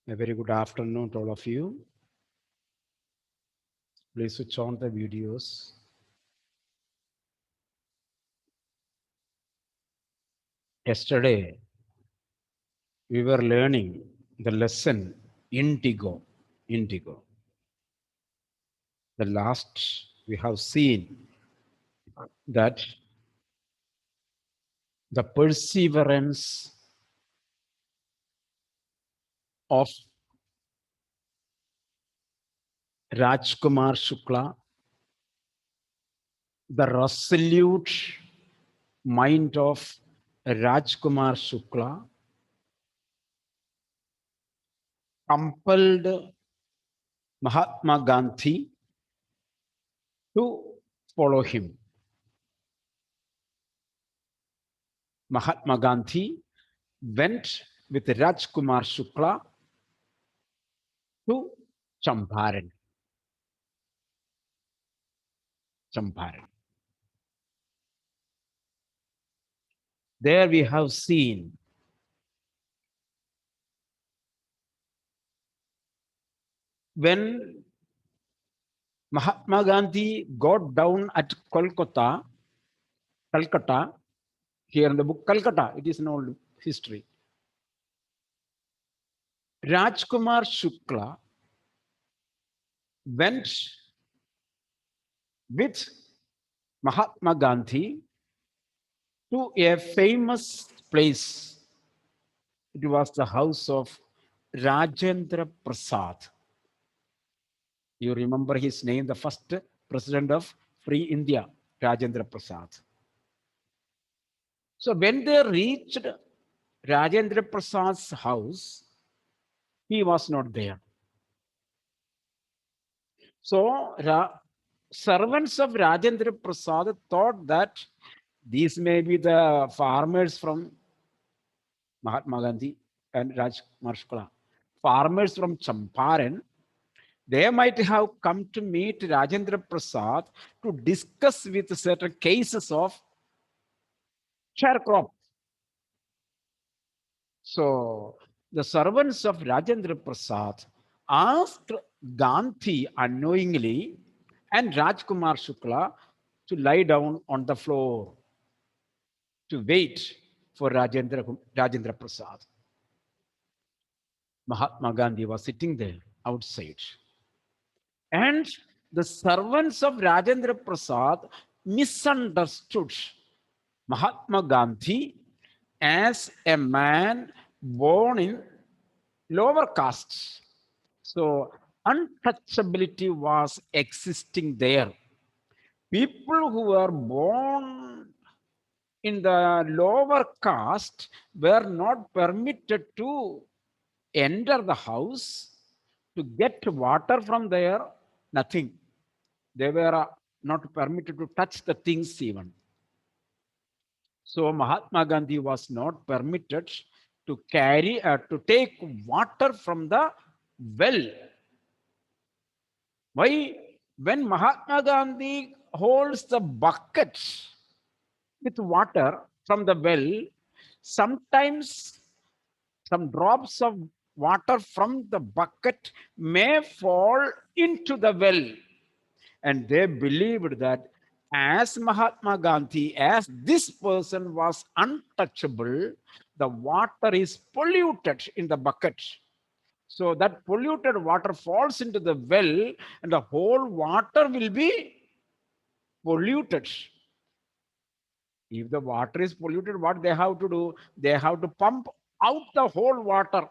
A very good afternoon to all of you. Please switch on the videos. Yesterday, we were learning the lesson indigo. Indigo. The last we have seen that the perseverance of Rajkumar Shukla, the resolute mind of Rajkumar Shukla compelled Mahatma Gandhi to follow him. Mahatma Gandhi went with Rajkumar Shukla to Champaran. Champaran. There we have seen when Mahatma Gandhi got down at Calcutta, here in the book Calcutta, it is an old history. Rajkumar Shukla went with Mahatma Gandhi to a famous place. It was the house of Rajendra Prasad. You remember his name, the first president of Free India, Rajendra Prasad. So when they reached Rajendra Prasad's house, he was not there. So servants of Rajendra Prasad thought that these may be the farmers from Mahatma Gandhi and Rajkumar Shukla. Farmers from Champaran, they might have come to meet Rajendra Prasad to discuss with certain cases of sharecrop. So the servants of Rajendra Prasad asked Gandhi unknowingly and Rajkumar Shukla to lie down on the floor to wait for Rajendra Prasad. Mahatma Gandhi was sitting there outside. And the servants of Rajendra Prasad misunderstood Mahatma Gandhi as a man born in lower castes. So untouchability was existing there. People who were born in the lower caste were not permitted to enter the house to get water from there, nothing. They were not permitted to touch the things even. So Mahatma Gandhi was not permitted to to take water from the well. Why? When Mahatma Gandhi holds the bucket with water from the well, sometimes some drops of water from the bucket may fall into the well. And they believed that as Mahatma Gandhi, as this person was untouchable, the water is polluted in the bucket. So that polluted water falls into the well, and the whole water will be polluted. If the water is polluted, what they have to do? They have to pump out the whole water.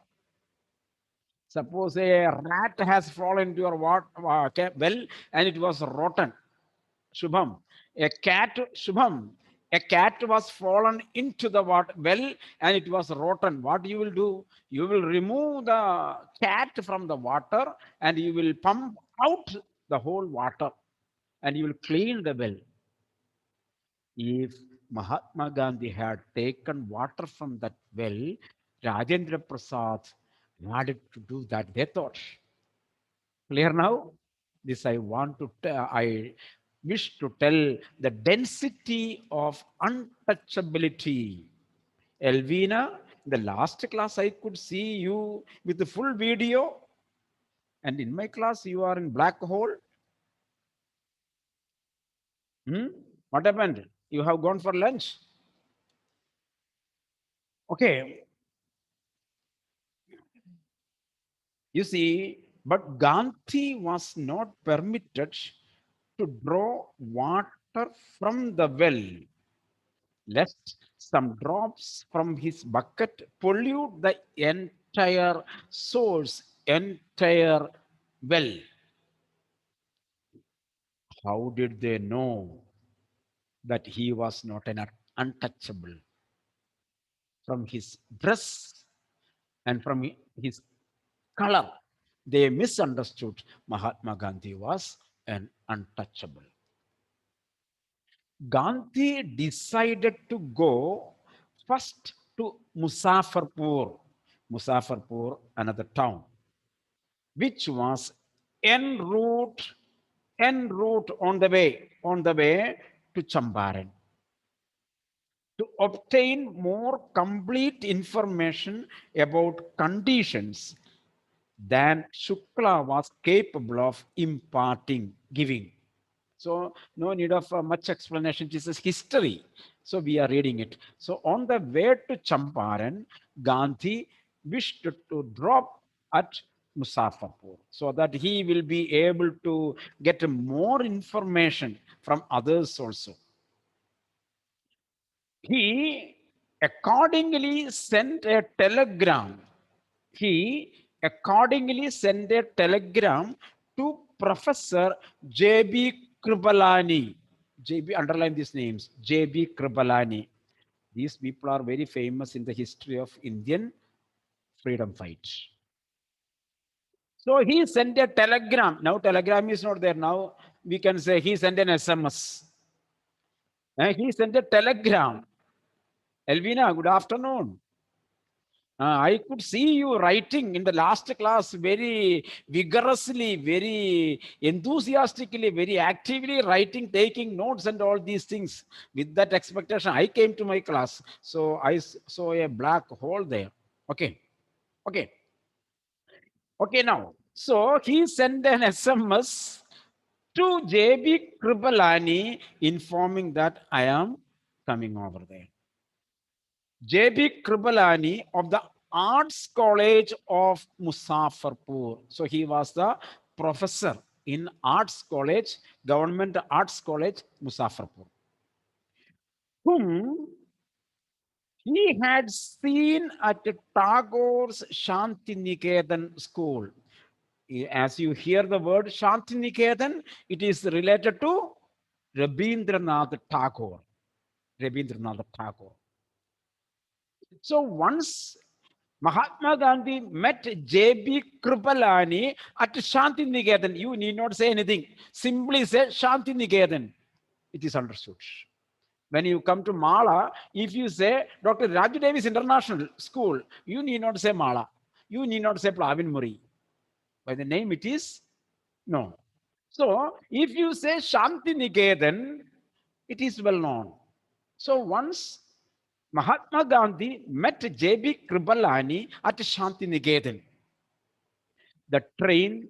Suppose a rat has fallen into your well and it was rotten. Shubham. A cat was fallen into the water well and it was rotten. What you will do? You will remove the cat from the water and you will pump out the whole water and you will clean the well. If Mahatma Gandhi had taken water from that well, Rajendra Prasad wanted to do that. They thought. Clear now? This I want to I wish to tell the density of untouchability. Elvina, The last class, I could see you with the full video. And in my class, you are in black hole. Hmm? What happened? You have gone for lunch. Okay. You see, but Gandhi was not permitted to draw water from the well, lest some drops from his bucket pollute the entire source, entire well. How did they know that he was not an untouchable? From his dress and from his color, they misunderstood Mahatma Gandhi was an untouchable. Gandhi decided to go first to Muzaffarpur, another town, which was en route, on the way to Champaran, to obtain more complete information about conditions than Shukla was capable of imparting, giving. So no need of much explanation. This is history. So we are reading it. So on the way to Champaran, Gandhi wished to drop at Muzaffarpur so that he will be able to get more information from others also. He accordingly sent a telegram. He accordingly sent a telegram to Professor J.B. Kripalani. J.B. underline these names. J.B. Kripalani. These people are very famous in the history of Indian freedom fight. So he sent a telegram. Now telegram is not there. Now we can say he sent an SMS. He sent a telegram. Elvina, good afternoon. I could see you writing in the last class very vigorously, very enthusiastically, very actively writing, taking notes and all these things. With that expectation, I came to my class. So I saw a black hole there. Okay. Okay. Okay, now. So he sent an SMS to JB Kripalani informing that I am coming over there. J.B. Kripalani of the Arts College of Muzaffarpur. So he was the professor in Arts College, Government Arts College, Muzaffarpur, whom he had seen at Tagore's Shantiniketan school. As you hear the word Shantiniketan, it is related to Rabindranath Tagore. Rabindranath Tagore. So once Mahatma Gandhi met J.B. Kripalani at Shanti Niketan. You need not say anything. Simply say Shanti Niketan. It is understood. When you come to Mala, if you say Dr. Raju Davis International School, you need not say Mala. You need not say Plavin Muri. By the name it is no. So if you say Shanti Niketan, it is well known. So once Mahatma Gandhi met J.B. Kripalani at Shantiniketan. The train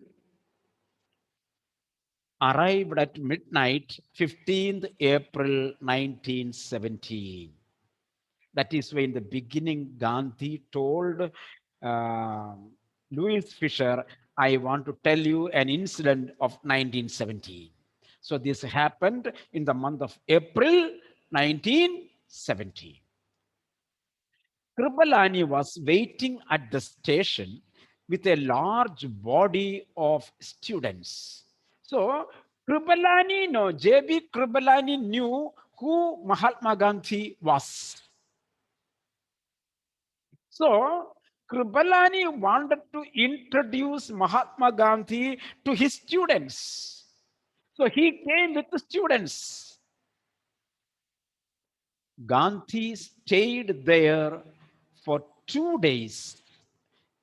arrived at midnight, 15th April 1917. That is why in the beginning, Gandhi told uh, Louis Fisher, I want to tell you an incident of 1917. So this happened in the month of April 1917. Kripalani was waiting at the station with a large body of students. So Kripalani, no, J.B. Kripalani knew who Mahatma Gandhi was. So Kripalani wanted to introduce Mahatma Gandhi to his students. So he came with the students. Gandhi stayed there for 2 days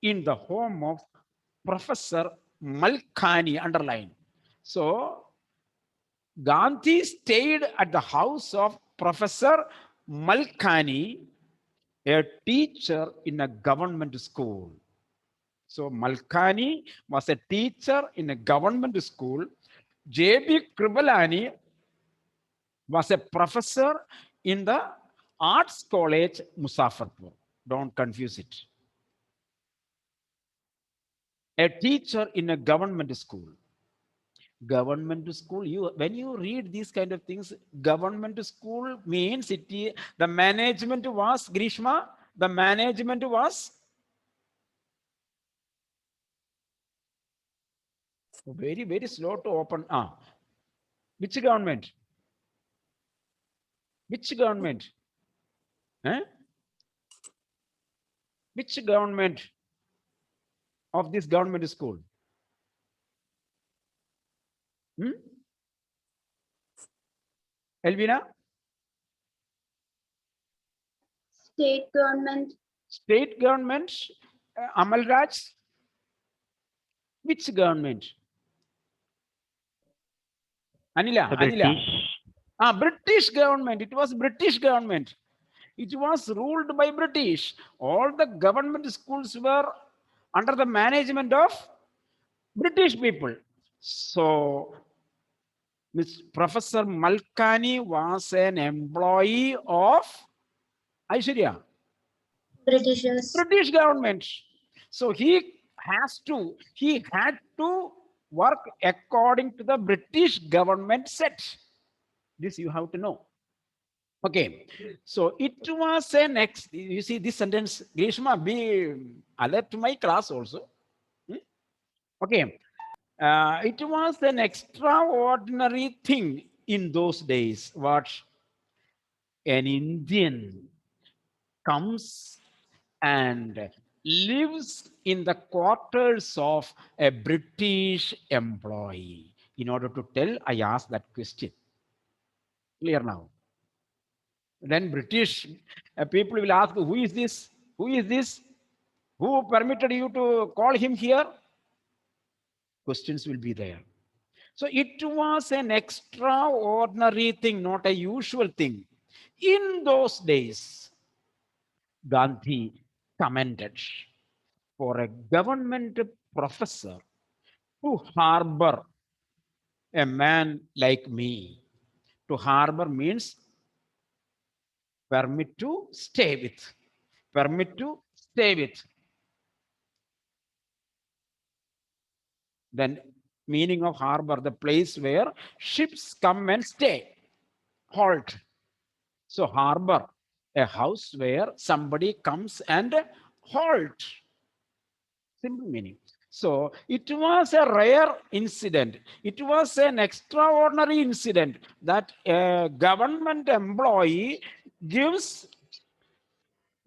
in the home of Professor Malkani, underline. So Gandhi stayed at the house of Professor Malkani, a teacher in a government school. So Malkani was a teacher in a government school. J.B. Kripalani was a professor in the Arts College, Muzaffarpur. Don't confuse it. A teacher in a government school. Government school, you when you read these kind of things, government school means the management was Grishma, the management was very, very slow to open. Which government? Which government? Eh? Which government of this government school? Hmm? Elvina? State government. State government? Amal Raj? Which government? The Anila. British. British government. It was British government. It was ruled by British. All the government schools were under the management of British people. So, Professor Malkani was an employee of Aishwarya, Britishers. British government. So he had to work according to the British government set. This you have to know. Okay, so it was an you see this sentence, Grishma, be alert to my class also. Okay, it was an extraordinary thing in those days. What an Indian comes and lives in the quarters of a British employee. In order to tell, I asked that question. Clear now? Then British people will ask, who is this? Who is this? Who permitted you to call him here? Questions will be there. So it was an extraordinary thing, not a usual thing. In those days, Gandhi commented for a government professor to harbor a man like me. To harbor means permit to stay with. Permit to stay with. Then meaning of harbor, the place where ships come and stay, halt. So harbor, a house where somebody comes and halt. Simple meaning. So it was a rare incident. It was an extraordinary incident that a gives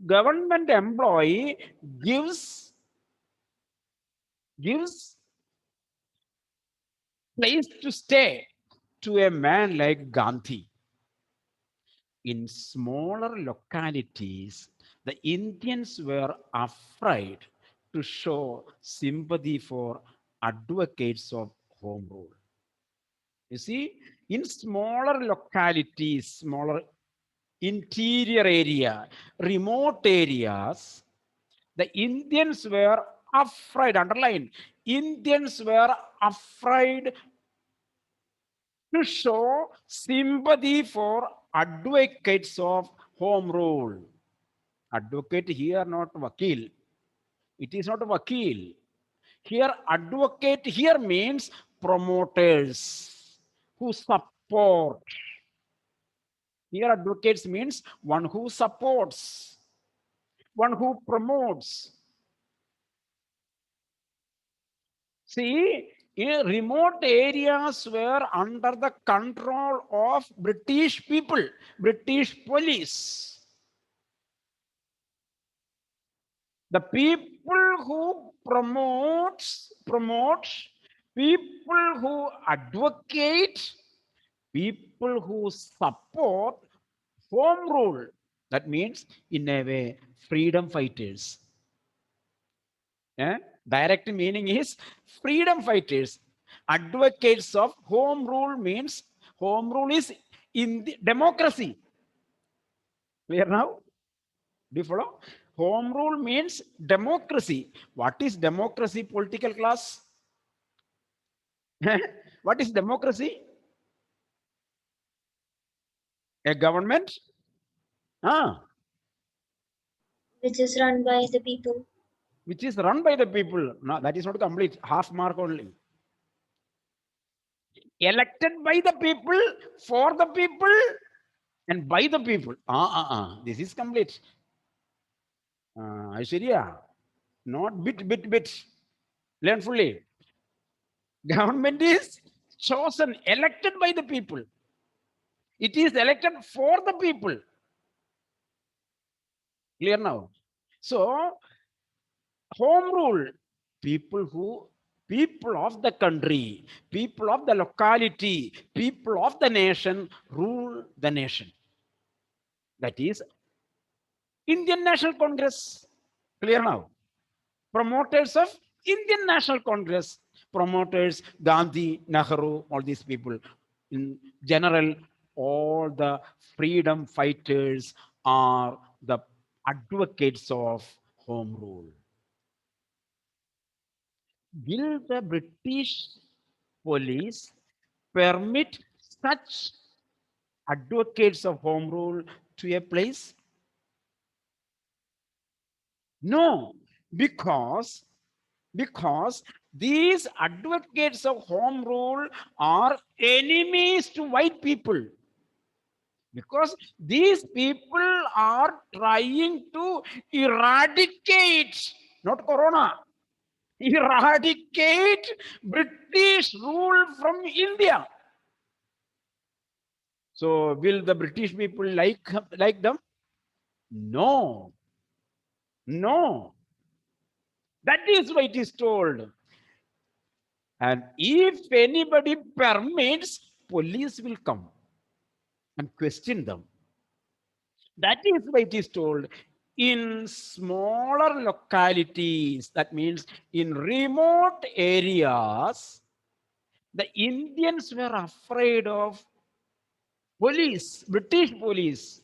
government employee gives place to stay to a man like Gandhi. In smaller localities, the Indians were afraid to show sympathy for advocates of home rule. You see, in smaller localities, smaller interior area, remote areas, the Indians were afraid, underline, Indians were afraid to show sympathy for advocates of home rule. Advocate here, not vakil. It is not a vakil. Here, advocate here means promoters who support. Here, advocates means one who supports, one who promotes. See, in remote areas were under the control of British people, British police. The people who promote, people who advocate, people who support home rule. That means, in a way, freedom fighters. Direct meaning is freedom fighters. Advocates of home rule means home rule is in the democracy. Clear now? Do you follow? Home rule means democracy. What is democracy, political class? What is democracy? A government? Ah, which is run by the people. which is run by the people. No, that is not complete. Half mark only. Elected by the people, for the people, and by the people. This is complete. Aishwarya, not bit. Learn fully. Government is chosen, elected by the people. It is elected for the people. Clear now? So, home rule, people of the country, people of the locality, people of the nation rule the nation. That is Indian National Congress. Clear now? Promoters of Indian National Congress, promoters Gandhi, Nehru, all these people. In general, all the freedom fighters are the advocates of home rule. Will the British police permit such advocates of home rule to a place? No, because these advocates of home rule are enemies to white people. Because these people are trying to eradicate, not corona, eradicate British rule from India. So will the British people like them? No, no. That is why it is told. And if anybody permits, police will come and question them. That is why it is told in smaller localities, that means in remote areas, the Indians were afraid of police, British police.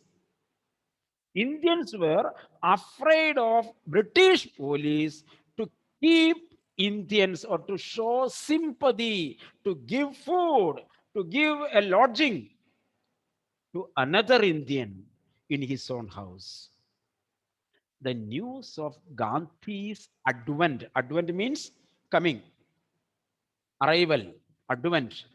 Indians were afraid of British police to keep Indians or to show sympathy, to give food, to give a lodging to another Indian in his own house. The news of Gandhi's advent means coming, arrival, advent,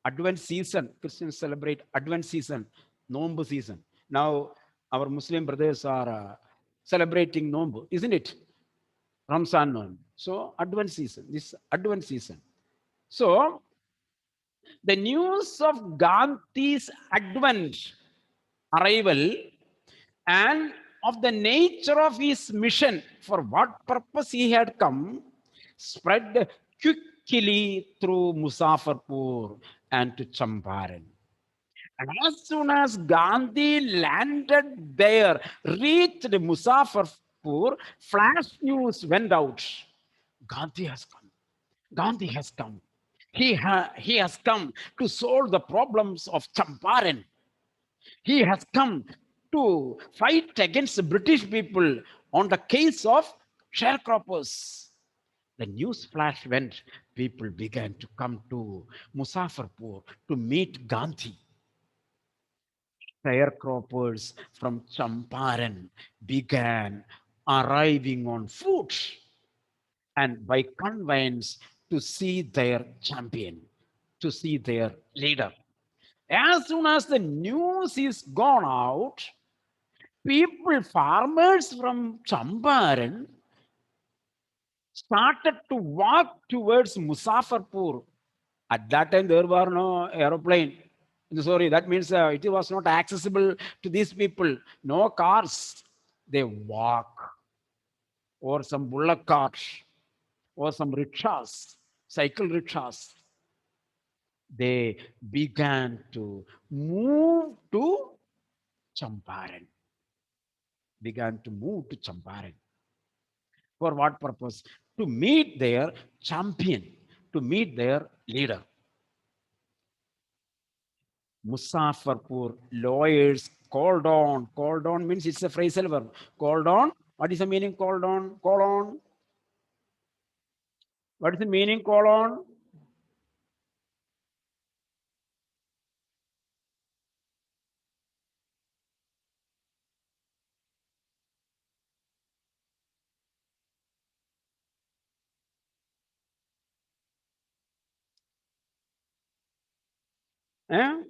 Advent season. Christians celebrate Advent season, Nombu season. Now, our Muslim brothers are celebrating Nombu, isn't it? Ramzan Nombu. So, Advent season, this Advent season. So, the news of Gandhi's advent, arrival, and of the nature of his mission, for what purpose he had come, spread quickly through Muzaffarpur and to Champaran. And as soon as Gandhi landed there, reached Muzaffarpur, flash news went out. Gandhi has come. Gandhi has come. He has come to solve the problems of Champaran. He has come to fight against the British people on the case of sharecroppers. The news flash went, people began to come to Muzaffarpur to meet Gandhi. Sharecroppers from Champaran began arriving on foot and by conveyance to see their champion, to see their leader. As soon as the news is gone out, farmers from Champaran started to walk towards Muzaffarpur. At that time, there were no aeroplane. Sorry, that means it was not accessible to these people. No cars. They walk, or some bullock carts, or some rickshaws, cycle rickshaws. They began to move to Champaran. Began to move to Champaran. For what purpose? To meet their champion, to meet their leader. Muzaffarpur lawyers called on. Called on means it's a phrasal verb. Called on. What is the meaning called on? Call on. What is the meaning call on?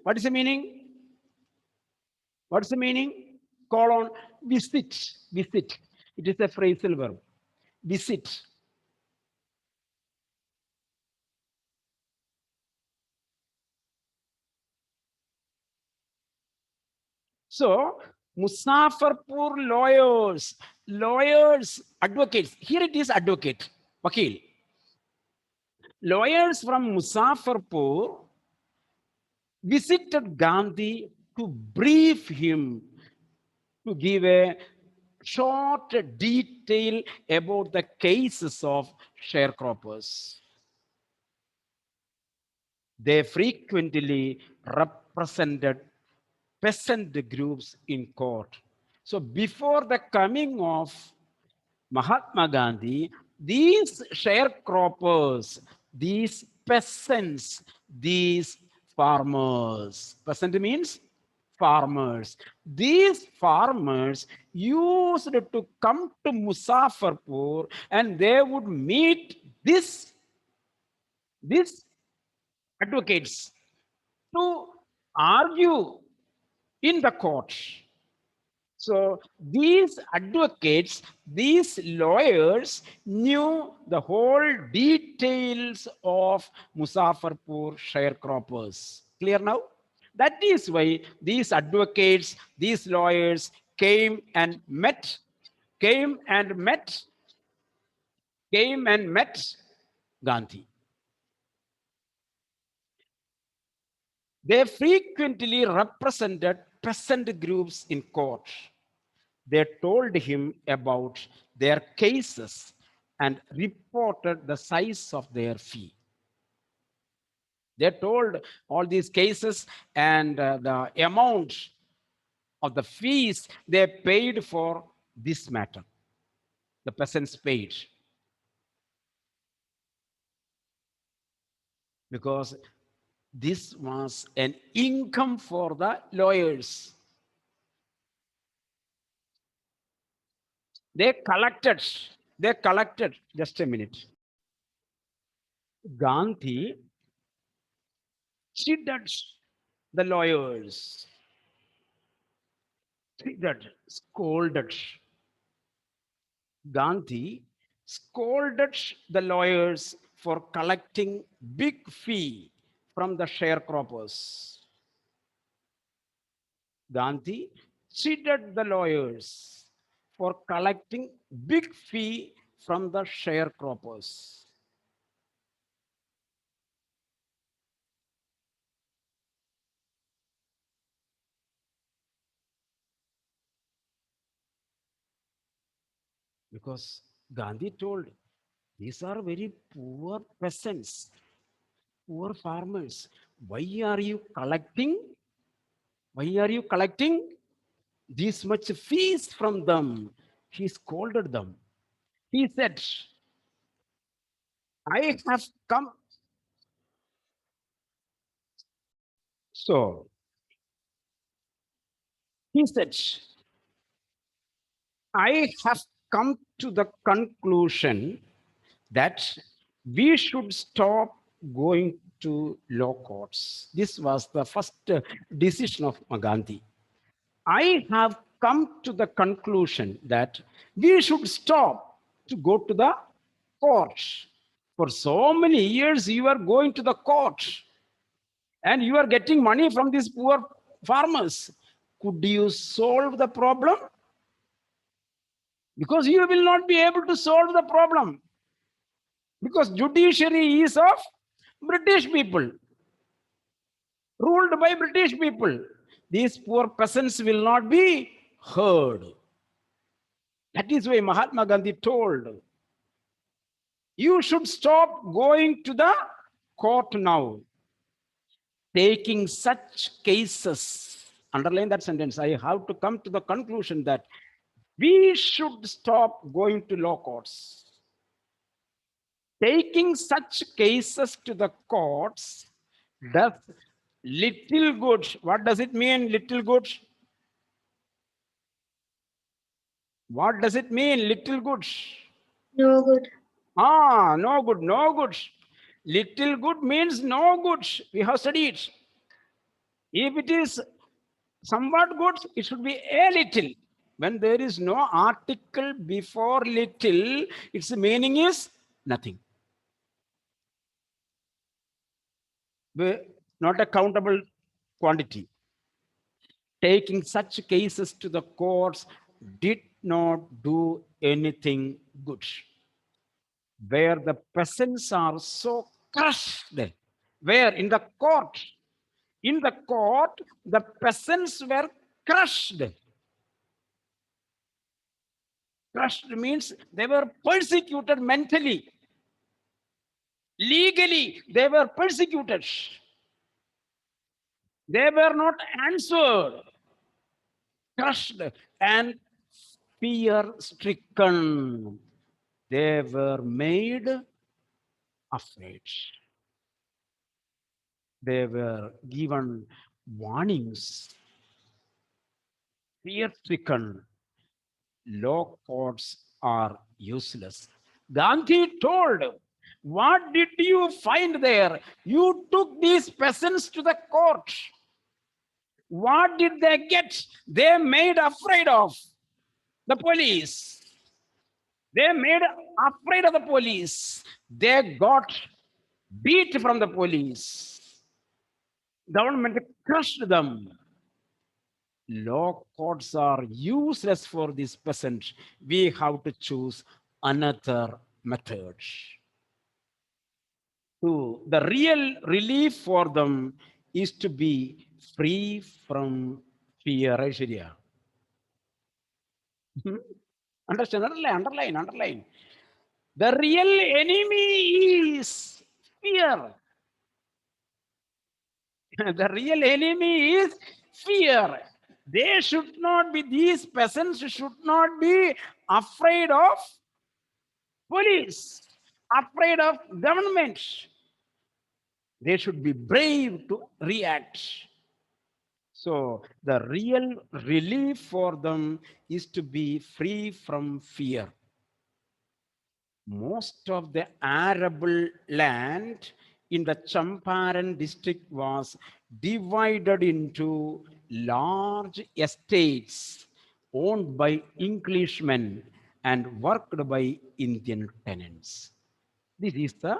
What is the meaning? What's the meaning? Call on. Visit. Visit. It is a phrasal verb. Visit. So, Muzaffarpur lawyers, lawyers, advocates. Here it is advocate, Vakil. Lawyers from Muzaffarpur visited Gandhi to brief him, to give a short detail about the cases of sharecroppers. They frequently represented peasant groups in court. So before the coming of Mahatma Gandhi, these sharecroppers, these peasants, these farmers, peasant means farmers. These farmers used to come to Muzaffarpur and they would meet these advocates to argue in the court. So these advocates, these lawyers knew the whole details of Muzaffarpur sharecroppers. Clear now? That is why these advocates, these lawyers came and met, came and met, came and met Gandhi. They frequently represented peasant groups in court. They told him about their cases and reported the size of their fee. They told all these cases and the amount of the fees they paid for this matter. The peasants paid because this was an income for the lawyers. They collected, just a minute. Gandhi cheated the lawyers, treated, scolded. Gandhi scolded the lawyers for collecting big fee from the sharecroppers. Gandhi cheated the lawyers for collecting big fee from the sharecroppers. Because Gandhi told these are very poor peasants, poor farmers. Why are you collecting? Why are you collecting this much fees from them? He scolded them. He said, I have come. So he said, I have come to the conclusion that we should stop going to law courts. This was the first decision of Gandhi. I have come to the conclusion that we should stop to go to the court. For so many years, you are going to the court and you are getting money from these poor farmers. Could you solve the problem? Because you will not be able to solve the problem. Because judiciary is of British people, ruled by British people. These poor peasants will not be heard. That is why Mahatma Gandhi told, you should stop going to the court now. Taking such cases, underline that sentence, I have to come to the conclusion that we should stop going to law courts. Taking such cases to the courts does little good. What does it mean, little good? What does it mean, little good? No good. No good, no good. Little good means no good. We have studied. If it is somewhat good, it should be a little. When there is no article before little, its meaning is nothing. Not a countable quantity. Taking such cases to the courts did not do anything good. Where the peasants are so crushed, where in the court, the peasants were crushed. Crushed means they were persecuted mentally. Legally, they were persecuted. They were not answered. Crushed and fear stricken. They were made afraid. They were given warnings. Fear stricken. Law courts are useless. Gandhi told, what did you find there? You took these peasants to the court. What did they get? They made afraid of the police. They made afraid of the police. They got beat from the police. Government crushed them. Law courts are useless for this peasant. We have to choose another method. The real relief for them is to be free from fear. Aishwarya. Understand? Underline. The real enemy is fear. The real enemy is fear. They should not be, these peasants should not be afraid of police, afraid of government. They should be brave to react. So the real relief for them is to be free from fear. Most of the arable land in the Champaran district was divided into large estates owned by Englishmen and worked by Indian tenants. This is the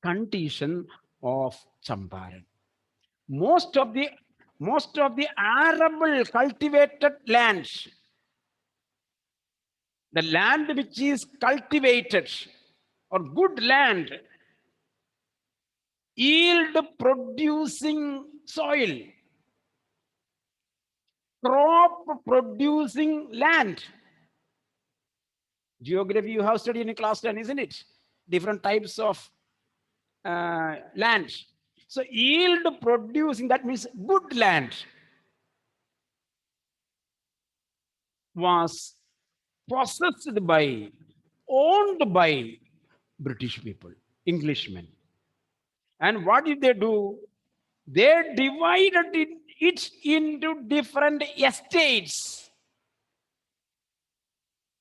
condition of Champaran. Most of the arable cultivated lands, the land which is cultivated or good land, yield producing soil, crop producing land. Geography you have studied in class 10, isn't it? Different types of land. So yield producing, that means good land, was possessed by, owned by British people, Englishmen. And what did they do? They divided it into different estates.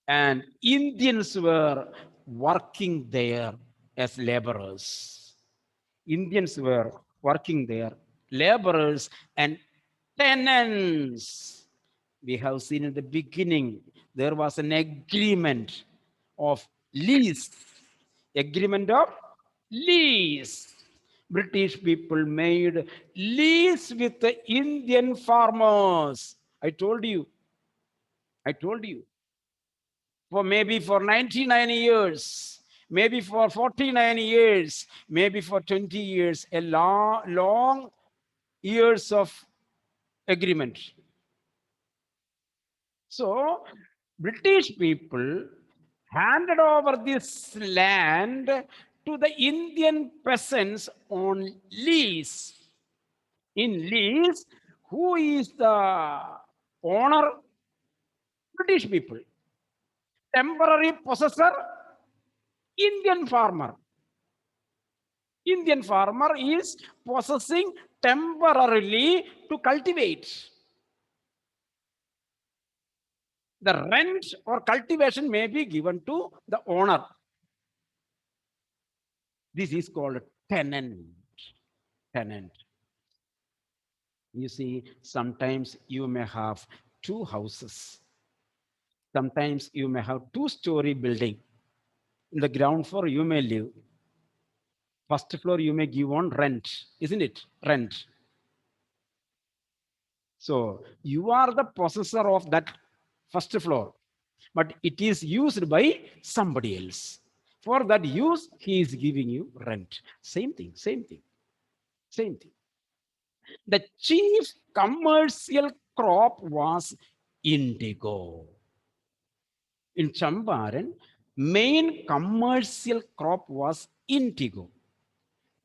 And Indians were working there as laborers. Indians were working there, laborers and tenants. We have seen in the beginning, there was an agreement of lease. Agreement of lease. British people made lease with the Indian farmers. I told you. For maybe for 99 years, maybe for 49 years, maybe for 20 years, a long years of agreement. So British people handed over this land to the Indian peasants on lease. In lease, who is the owner? British people. Temporary possessor, Indian farmer. Indian farmer is possessing temporarily to cultivate. The rent or cultivation may be given to the owner. This is called tenant. Tenant. You see, sometimes you may have two houses. Sometimes you may have two-story building. In the ground floor, you may live. First floor, you may give on rent, isn't it? Rent. So you are the possessor of that first floor, but it is used by somebody else. For that use, he is giving you rent. Same thing, same thing, same thing. The chief commercial crop was indigo. In Champaran, main commercial crop was indigo.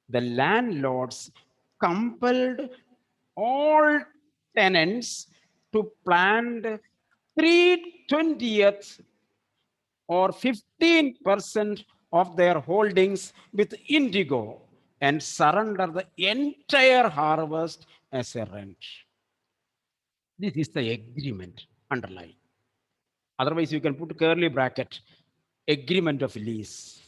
The landlords compelled all tenants to plant 3/20th or 15% of their holdings with indigo and surrender the entire harvest as a rent. This is the agreement underlying. Otherwise, you can put curly bracket, agreement of lease.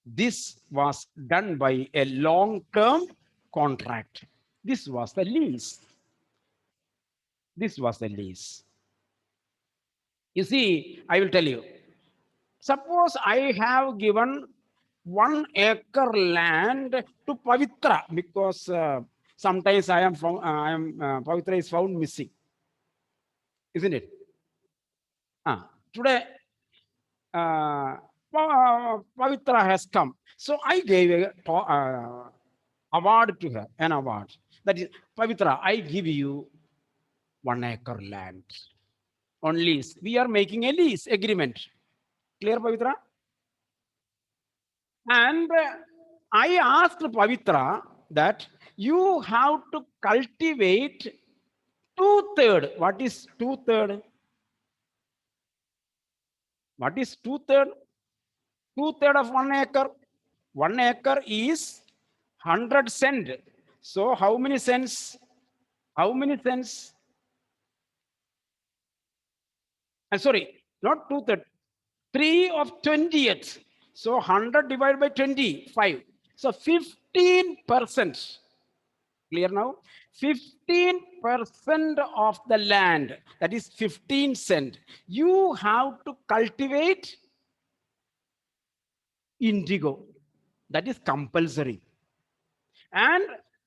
This was done by a long-term contract. This was the lease. This was the lease. You see, I will tell you. Suppose I have given 1 acre land to Pavitra because sometimes Pavitra is found missing, isn't it? Today, Pavitra has come. So I gave a award to her, an award. That is, Pavitra, I give you 1 acre land on lease. We are making a lease agreement. Clear, Pavitra? And I asked Pavitra that you have to cultivate two-third. What is two-third? What is two-third? Two-third of 1 acre. 1 acre is 100 cent. So how many cents? How many cents? Sorry, not two-third. 3/20th. So 100 divided by 25. So 15%. Clear now? 15% of the land, that is 15 cent, you have to cultivate indigo. That is compulsory. And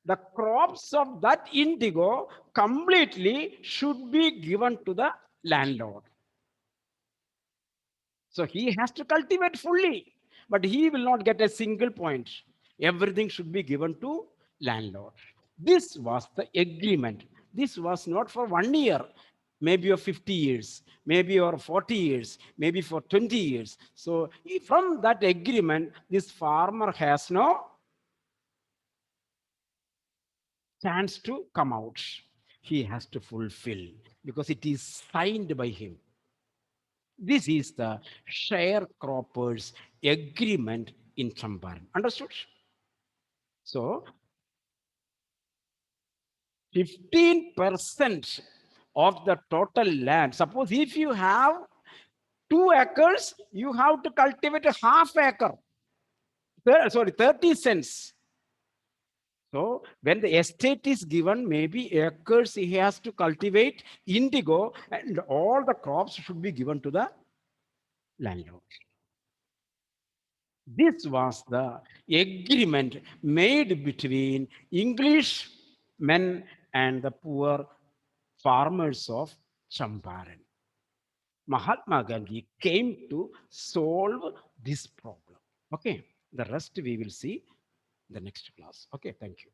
the crops of that indigo completely should be given to the landlord. So he has to cultivate fully, but he will not get a single point. Everything should be given to landlord. This was the agreement. This was not for 1 year, maybe of 50 years, maybe or 40 years, maybe for 20 years. So from that agreement, this farmer has no chance to come out. He has to fulfill because it is signed by him. This is the sharecroppers agreement in Champaran. Understood? So 15% of the total land. Suppose if you have 2 acres, you have to cultivate a half acre. Sorry, 30 cents. So when the estate is given, maybe acres he has to cultivate indigo, and all the crops should be given to the landlord. This was the agreement made between English men and the poor farmers of Champaran. Mahatma Gandhi came to solve this problem. Okay, the rest we will see in the next class. Okay, thank you.